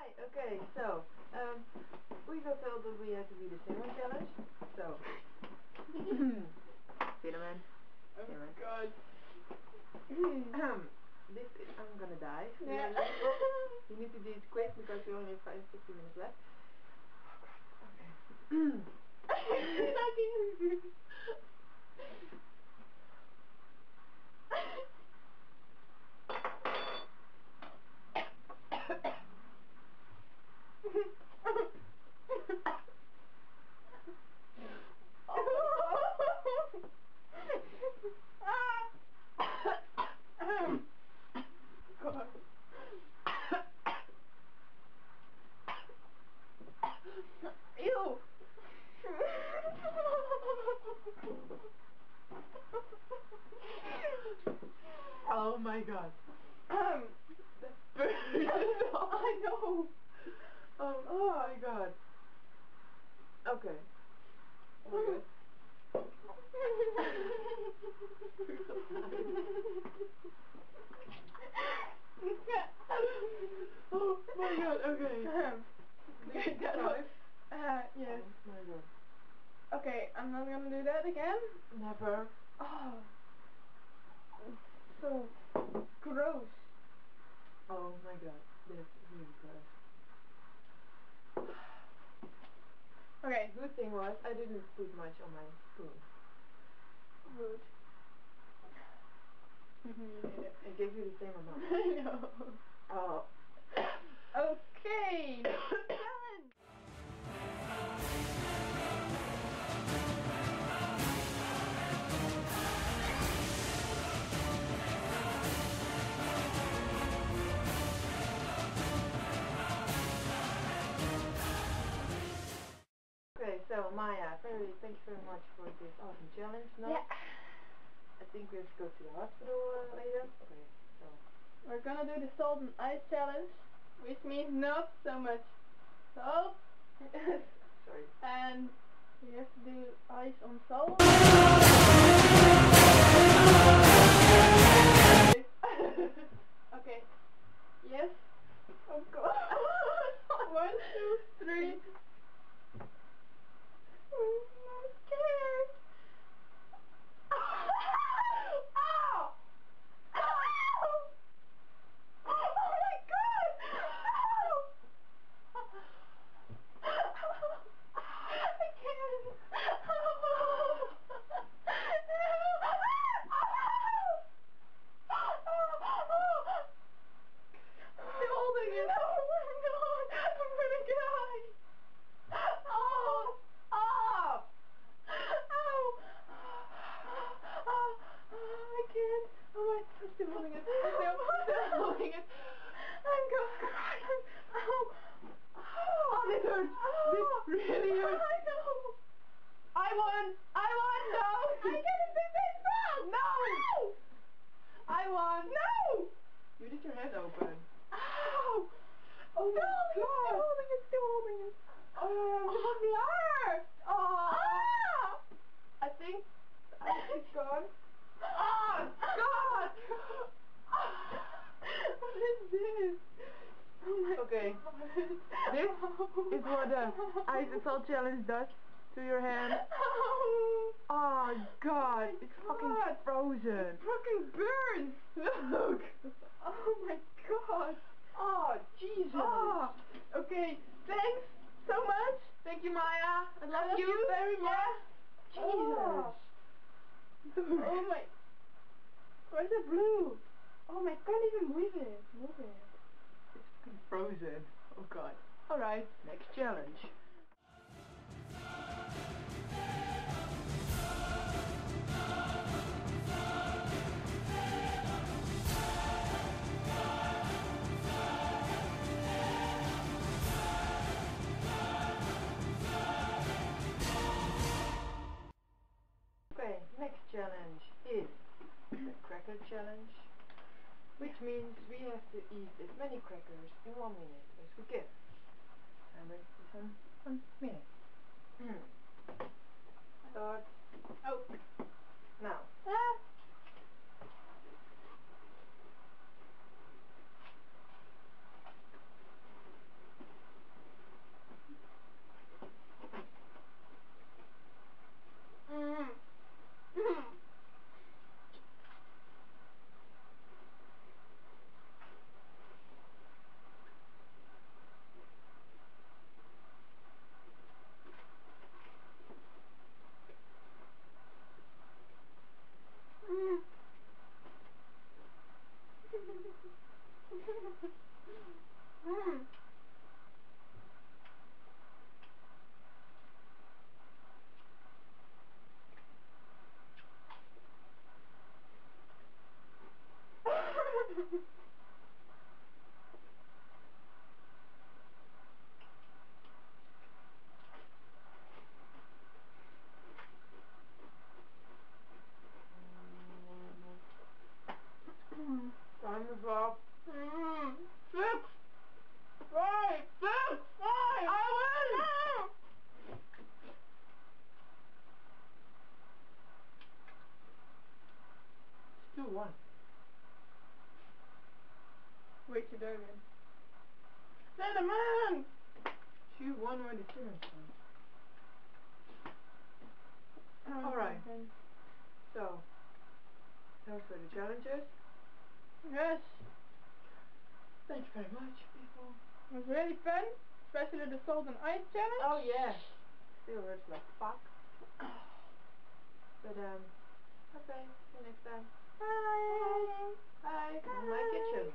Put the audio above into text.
Hi, okay, so, we fulfilled that we had to do the cinnamon challenge, so, cinnamon, Oh cinnamon. god. I'm gonna die. Yeah. You need to do it quick because we only have 50 minutes left. Okay. God. Ew. Oh my god. That burns. I know. Oh my god. Okay. Oh Oh my god, okay. Okay, that was, yes. Oh my god. Okay, I'm not gonna do that again. Never. Oh, so gross. Oh my god, that's really gross. Okay, Good thing was I didn't put much on my spoon. good. You did it. I gave you the same amount. I know. Oh. Okay. Challenge. Okay, so Maya, thank you very much for this awesome challenge. Now, Yeah. I think we have to go to the hospital later. Okay, so. We're gonna do the salt and ice challenge, which means not so much salt. Sorry. And we have to do ice on salt. Okay. Yes. Oh god. 1, 2, 3. I'm scared. Ow! Ow! Oh my god! I can't. I'm still holding it. No, I'm not. I'm gonna die. Oh! Oh! Ow! I can't. Oh my, I'm still holding it. I'm still holding it. I'm gonna cry. Ow! Oh, this hurts. This really hurts. I know. I won. No. I didn't do this wrong. No. I won. No. You did your head open. Ow. Oh my god. Still holding it. Oh, blur. Oh. Ah. I think it's gone. Oh god. What is this? Oh my Okay. god. This is what the ice and salt challenge does to your hand. Oh god, it's fucking frozen. Fucking burns. Look. Oh my god. Oh Jesus. Oh. Okay. Thanks so much. Thank you, Maya. I love you you very much. Yeah. Jesus. Oh my. Where's the blue? Oh my, can't even move it. It's fucking frozen. Oh god. Alright, next challenge. Okay, next challenge is the cracker challenge, which means we have to eat as many crackers in 1 minute as we can. Timer is on 1 minute. Start. Oh. Now. Ah. give up. 6, 5, 6, 5. I win. 2-1. Wait till they're in. They're the man. 2-1 where the children's from. Alright. So, those were the challenges. Yes. Thank you very much, people. It was really fun, especially the salt and ice challenge. Oh yeah. Still hurts like fuck. But okay, see you next time. Bye. Bye. In my kitchen.